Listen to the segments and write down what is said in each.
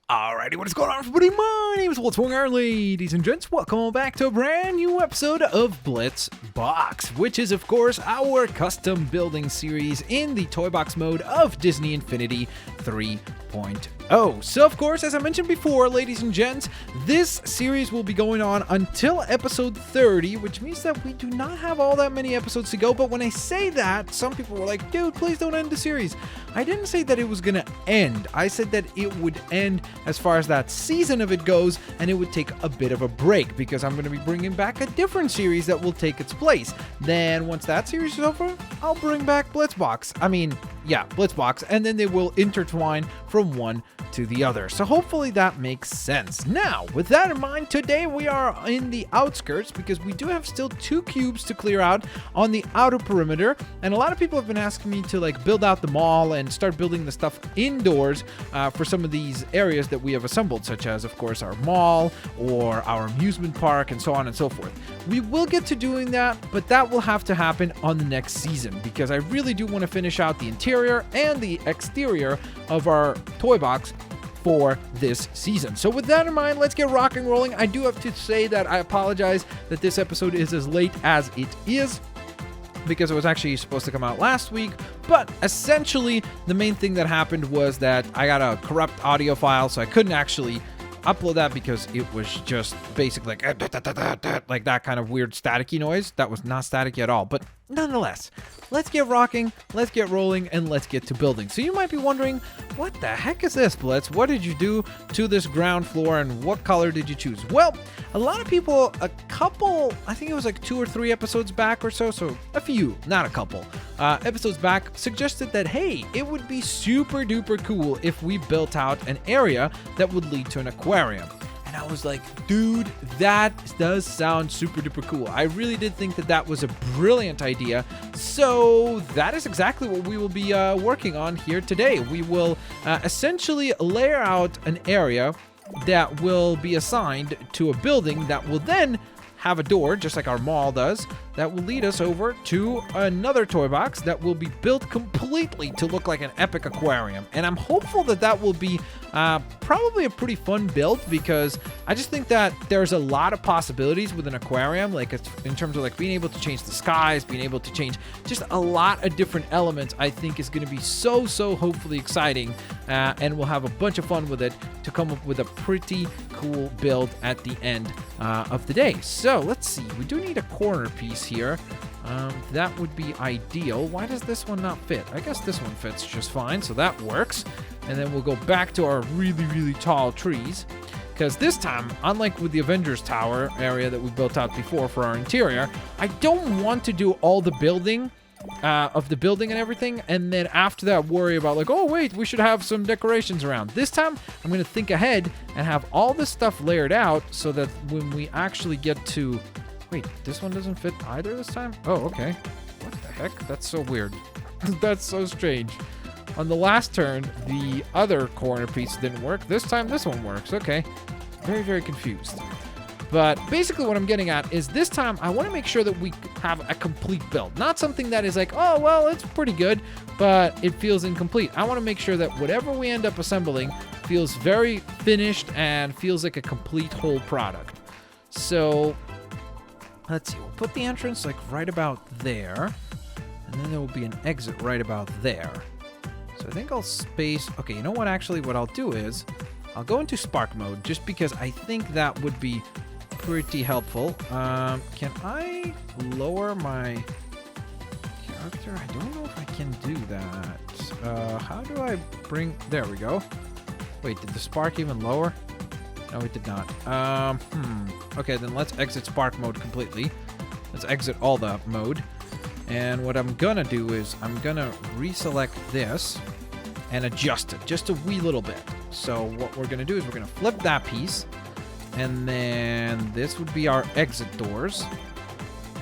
Alrighty, what is going on, everybody? My name is Blitzwinger, ladies and gents. Welcome back to a brand new episode of Blitz Box, which is, of course, our custom building series in the toy box mode of Disney Infinity 3.0. So, of course, as I mentioned before, ladies and gents, this series will be going on until episode 30, which means that we do not have all that many episodes to go. But when I say that, some people were like, dude, please don't end the series. I didn't say that it was going to end. I said that it would end as far as that season of it goes, and it would take a bit of a break because I'm going to be bringing back a different series that will take its place. Then once that series is over, I'll bring back Blitzbox. Blitzbox, and then they will intertwine from one to the other. So hopefully that makes sense. Now, with that in mind, today we are in the outskirts because we do have still 2 cubes to clear out on the outer perimeter, and a lot of people have been asking me to build out the mall and start building the stuff indoors for some of these areas that we have assembled, such as, of course, our mall or our amusement park and so on and so forth. We will get to doing that, but that will have to happen on the next season because I really do want to finish out the interior and the exterior of our toy box for this season. So with that in mind, let's get rock and rolling. I do have to say that I apologize that this episode is as late as it is because it was actually supposed to come out last week, but essentially the main thing that happened was that I got a corrupt audio file, so I couldn't actually upload that because it was just basically like that kind of weird staticky noise. That was not staticky at all, but nonetheless, let's get rocking, let's get rolling, and let's get to building. So you might be wondering, what the heck is this, Blitz? What did you do to this ground floor and what color did you choose? Well, a lot of people, I think it was like 2 or 3 episodes back or so a few, not a couple, episodes back, suggested that, hey, it would be super duper cool if we built out an area that would lead to an aquarium. And I was like, dude, that does sound super duper cool. I really did think that that was a brilliant idea. So that is exactly what we will be working on here today. We will essentially layer out an area that will be assigned to a building that will then have a door, just like our mall does, that will lead us over to another toy box that will be built completely to look like an epic aquarium. And I'm hopeful that that will be probably a pretty fun build because I just think that there's a lot of possibilities with an aquarium, like in terms of being able to change the skies, being able to change just a lot of different elements. I think is going to be so hopefully exciting, and we'll have a bunch of fun with it to come up with a pretty cool build at the end of the day. So let's see, we do need a corner piece here. That would be ideal. Why does this one not fit? I guess this one fits just fine, so that works. And then we'll go back to our really tall trees, because this time, unlike with the Avengers tower area that we built out before for our interior, I don't want to do all the building of the building and everything, and then after that worry about oh wait, we should have some decorations around. This time I'm going to think ahead and have all this stuff layered out so that when we actually get to... Wait, this one doesn't fit either this time? Oh, okay. What the heck? That's so weird. That's so strange. On the last turn, the other corner piece didn't work. This time this one works. Okay. Very confused. But basically what I'm getting at is this time I want to make sure that we have a complete build. Not something that is oh, well, it's pretty good, but it feels incomplete. I want to make sure that whatever we end up assembling feels very finished and feels like a complete whole product. So let's see. We'll put the entrance right about there, and then there will be an exit right about there. So I think I'll space... Okay, you know what? Actually, what I'll do is I'll go into Spark mode just because I think that would be pretty helpful. Can I lower my character? I don't know if I can do that. How do I bring... There we go. Wait, did the spark even lower? No, it did not. Okay, then let's exit Spark mode completely. Let's exit all the mode. And what I'm gonna do is I'm gonna reselect this and adjust it just a wee little bit. So what we're gonna do is we're gonna flip that piece, and then this would be our exit doors,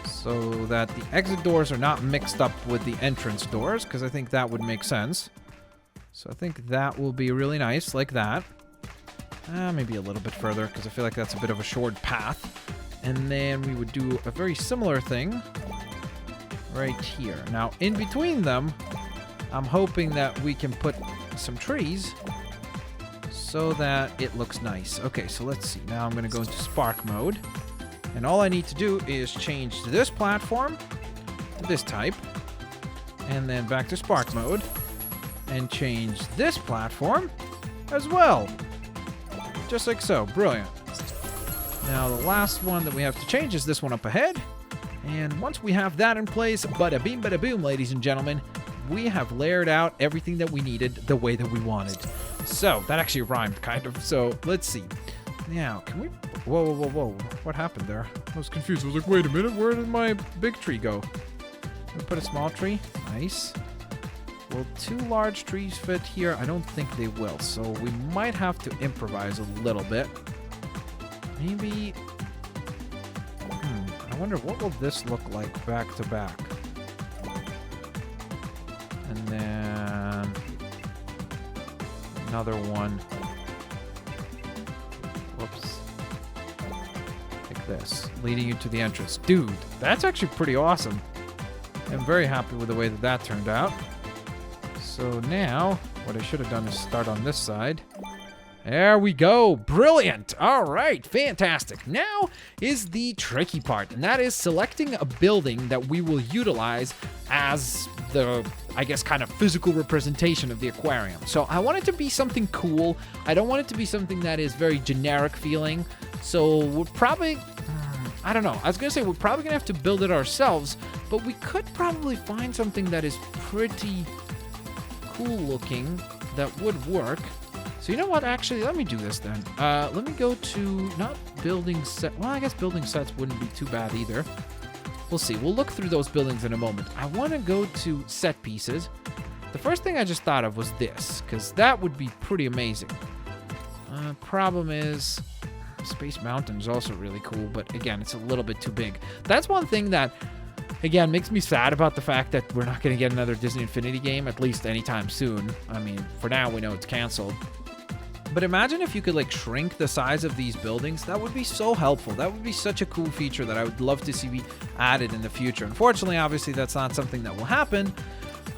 so that the exit doors are not mixed up with the entrance doors, because I think that would make sense. So I think that will be really nice, like that. Maybe a little bit further, because I feel like that's a bit of a short path. And then we would do a very similar thing right here. Now, in between them, I'm hoping that we can put some trees so that it looks nice. Okay, so let's see. Now I'm going to go into Spark mode. And all I need to do is change this platform to this type. And then back to Spark mode. And change this platform as well. Just like so. Brilliant. Now the last one that we have to change is this one up ahead. And once we have that in place, bada beam, bada boom, ladies and gentlemen, we have layered out everything that we needed the way that we wanted. So that actually rhymed, kind of. So let's see. Now, can we... Whoa, whoa, whoa, whoa. What happened there? I was confused. I was like, wait a minute. Where did my big tree go? Can we put a small tree? Nice. Will 2 large trees fit here? I don't think they will. So we might have to improvise a little bit. Maybe... I wonder, what will this look like back to back? And then... another one. Whoops. Like this. Leading you to the entrance. Dude, that's actually pretty awesome. I'm very happy with the way that that turned out. So now, what I should have done is start on this side. There we go. Brilliant. All right. Fantastic. Now is the tricky part, and that is selecting a building that we will utilize as the, I guess, kind of physical representation of the aquarium. So I want it to be something cool. I don't want it to be something that is very generic feeling. So we're probably, I don't know. I was going to say we're probably going to have to build it ourselves, but we could probably find something that is pretty cool looking that would work. So you know what, actually, let me do this then. Let me go to, not building set. Well, I guess building sets wouldn't be too bad either. We'll see. We'll look through those buildings in a moment. I want to go to set pieces. The first thing I just thought of was this, because that would be pretty amazing. Problem is, Space Mountain is also really cool, but again, it's a little bit too big. That's one thing that, again, makes me sad about the fact that we're not going to get another Disney Infinity game, at least anytime soon. I mean, for now, we know it's canceled. But imagine if you could, like, shrink the size of these buildings. That would be so helpful. That would be such a cool feature that I would love to see be added in the future. Unfortunately, obviously, that's not something that will happen.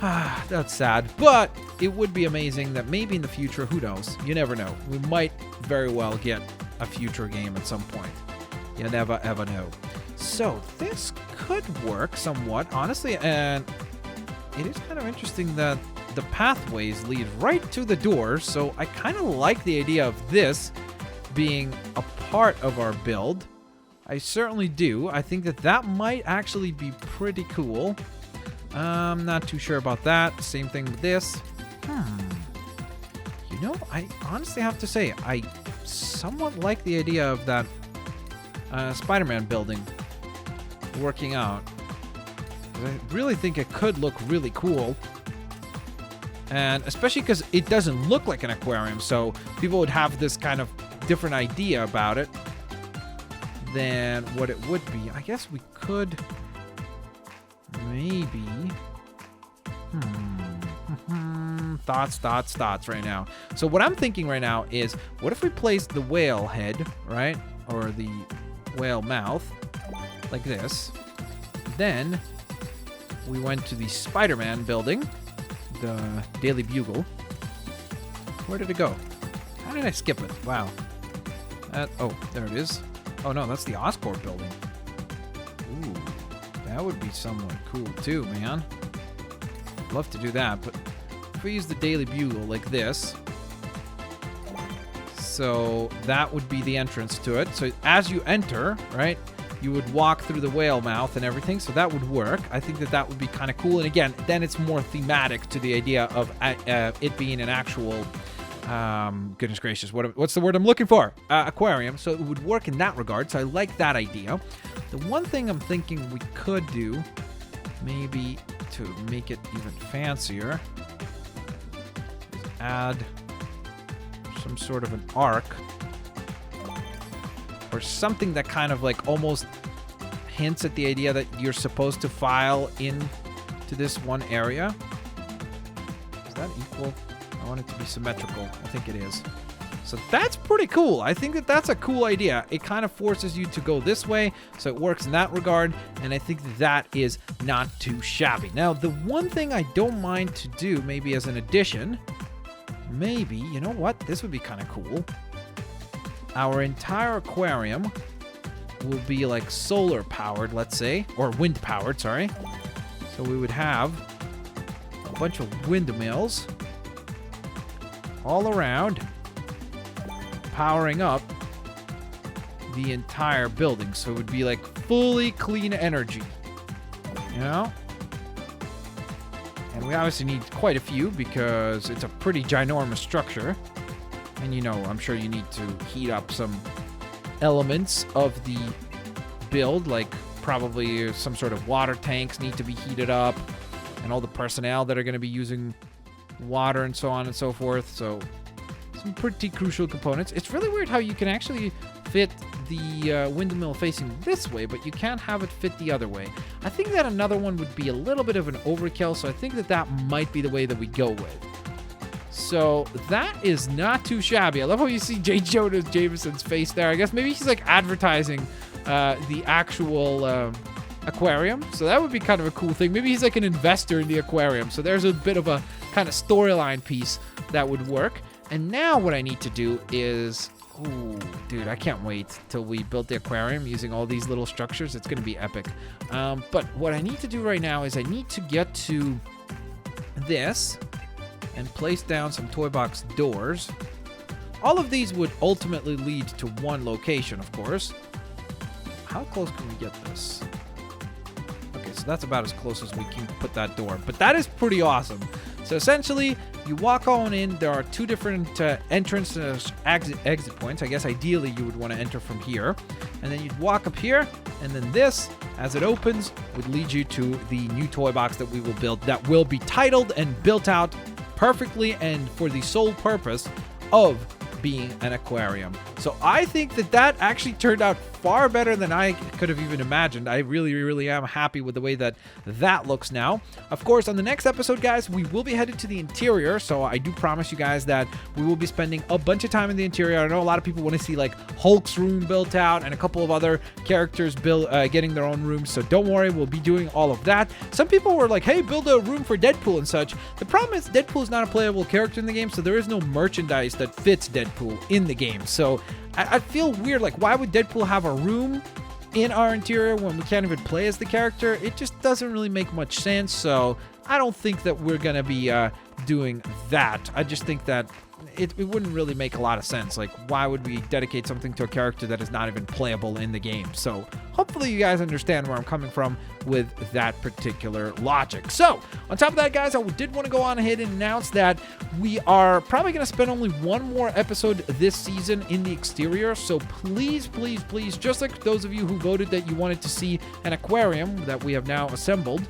That's sad. But it would be amazing that maybe in the future, who knows? You never know. We might very well get a future game at some point. You never, ever know. So this could work somewhat, honestly. And it is kind of interesting that the pathways lead right to the doors, so I kind of like the idea of this being a part of our build. I certainly do. I think that that might actually be pretty cool. I'm not too sure about that. Same thing with this. You know, I honestly have to say, I somewhat like the idea of that Spider-Man building working out. I really think it could look really cool. And especially because it doesn't look like an aquarium, so people would have this kind of different idea about it than what it would be. I guess we could maybe... Thoughts right now. So what I'm thinking right now is, what if we placed the whale head, right? Or the whale mouth, like this. Then we went to the Spider-Man building. The Daily Bugle. Where did it go? How did I skip it? Wow. Oh, there it is. Oh no, that's the Oscorp building. Ooh, that would be somewhat cool too, man. Love to do that, but if we use the Daily Bugle like this, so that would be the entrance to it. So as you enter, right, you would walk through the whale mouth and everything, so that would work. I think that that would be kind of cool. And again, then it's more thematic to the idea of it being an actual, goodness gracious, what's the word I'm looking for? Aquarium. So it would work in that regard. So I like that idea. The one thing I'm thinking we could do, maybe to make it even fancier, is add some sort of an arc. Or something that kind of like almost hints at the idea that you're supposed to file in to this one area. Is that equal? I want it to be symmetrical. I think it is. So that's pretty cool. I think that that's a cool idea. It kind of forces you to go this way, so it works in that regard, and I think that that is not too shabby. Now, the one thing I don't mind to do, maybe as an addition, maybe, you know what? This would be kind of cool. Our entire aquarium will be like solar powered, let's say, or wind powered, sorry. So we would have a bunch of windmills all around, powering up the entire building. So it would be like fully clean energy, you know? And we obviously need quite a few because it's a pretty ginormous structure. And you know, I'm sure you need to heat up some elements of the build, like probably some sort of water tanks need to be heated up, and all the personnel that are going to be using water and so on and so forth. So some pretty crucial components. It's really weird how you can actually fit the windmill facing this way, but you can't have it fit the other way. I think that another one would be a little bit of an overkill, so I think that that might be the way that we go with. So that is not too shabby. I love how you see J. Jonah Jameson's face there. I guess maybe he's like advertising the actual aquarium. So that would be kind of a cool thing. Maybe he's like an investor in the aquarium. So there's a bit of a kind of storyline piece that would work. And now what I need to do is... Ooh, dude, I can't wait till we build the aquarium using all these little structures. It's going to be epic. But what I need to do right now is I need to get to this and place down some toy box doors. All of these would ultimately lead to one location, of course. How close can we get this? Okay, so that's about as close as we can put that door. But that is pretty awesome. So essentially, you walk on in. There are two different entrance and exit points. I guess ideally you would want to enter from here. And then you'd walk up here. And then this, as it opens, would lead you to the new toy box that we will build, that will be titled and built out perfectly and for the sole purpose of being an aquarium. So I think that that actually turned out far better than I could have even imagined. I really am happy with the way that that looks now. Of course, on the next episode, guys, we will be headed to the interior. So I do promise you guys that we will be spending a bunch of time in the interior. I know a lot of people want to see like Hulk's room built out and a couple of other characters getting their own rooms. So don't worry, we'll be doing all of that. Some people were like, hey, build a room for Deadpool and such. The problem is Deadpool is not a playable character in the game, so there is no merchandise that fits Deadpool in the game. So I feel weird, like why would Deadpool have a room in our interior when we can't even play as the character? It just doesn't really make much sense, so I don't think that we're gonna be doing that. I just think that it wouldn't really make a lot of sense. Like, why would we dedicate something to a character that is not even playable in the game? So hopefully you guys understand where I'm coming from with that particular logic. So on top of that, guys, I did want to go on ahead and announce that we are probably going to spend only one more episode this season in the exterior. So please, just like those of you who voted that you wanted to see an aquarium that we have now assembled,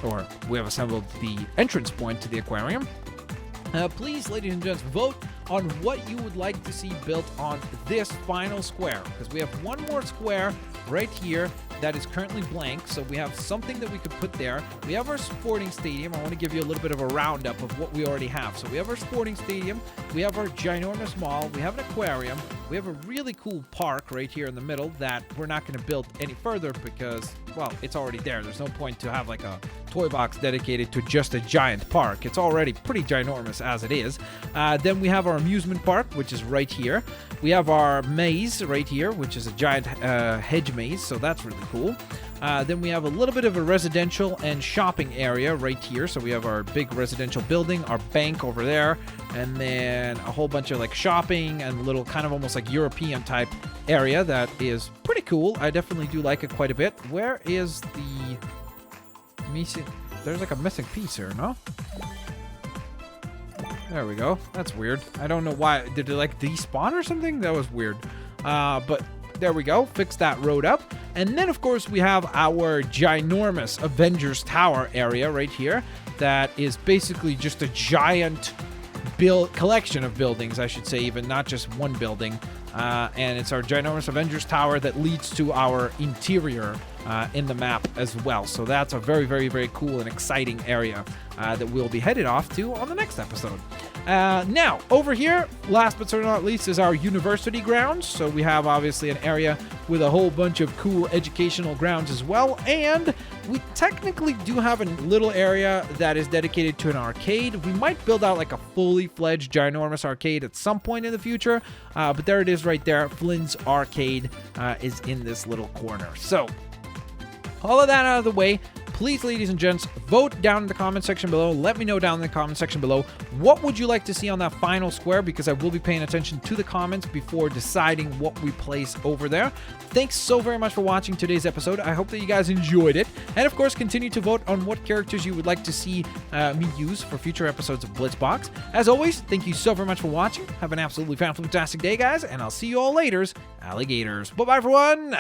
or we have assembled the entrance point to the aquarium, please, ladies and gents, vote on what you would like to see built on this final square, because we have one more square right here that is currently blank, so we have something that we could put there. We have our sporting stadium. I want to give you a little bit of a roundup of what we already have. So we have our sporting stadium, we have our ginormous mall, we have an aquarium, we have a really cool park right here in the middle that we're not going to build any further because, well, it's already there. There's no point to have like a toy box dedicated to just a giant park. It's already pretty ginormous as it is. Then we have our amusement park, which is right here. We have our maze right here, which is a giant hedge maze, so that's really cool. Then we have a little bit of a residential and shopping area right here. So we have our big residential building, our bank over there, and then a whole bunch of like shopping and a little kind of almost like European type area that is pretty cool. I definitely do like it quite a bit. Where is the missing? There's like a missing piece here, no? There we go. That's weird. I don't know why. Did it like despawn or something? That was weird. But there we go. Fix that road up. And then, of course, we have our ginormous Avengers Tower area right here. That is basically just a giant collection of buildings, I should say, even not just one building. And it's our ginormous Avengers Tower that leads to our interior in the map as well. So that's a very cool and exciting area that we'll be headed off to on the next episode. Now, over here, last but certainly not least, is our university grounds. So we have obviously an area with a whole bunch of cool educational grounds as well. And we technically do have a little area that is dedicated to an arcade. We might build out like a fully fledged ginormous arcade at some point in the future. But there it is right there. Flynn's Arcade is in this little corner. So all of that out of the way, please, ladies and gents, vote down in the comment section below. Let me know down in the comment section below, what would you like to see on that final square, because I will be paying attention to the comments before deciding what we place over there. Thanks so very much for watching today's episode. I hope that you guys enjoyed it. And of course, continue to vote on what characters you would like to see me use for future episodes of Blitzbox. As always, thank you so very much for watching. Have an absolutely fantastic day, guys, and I'll see you all later, alligators. Bye-bye, everyone.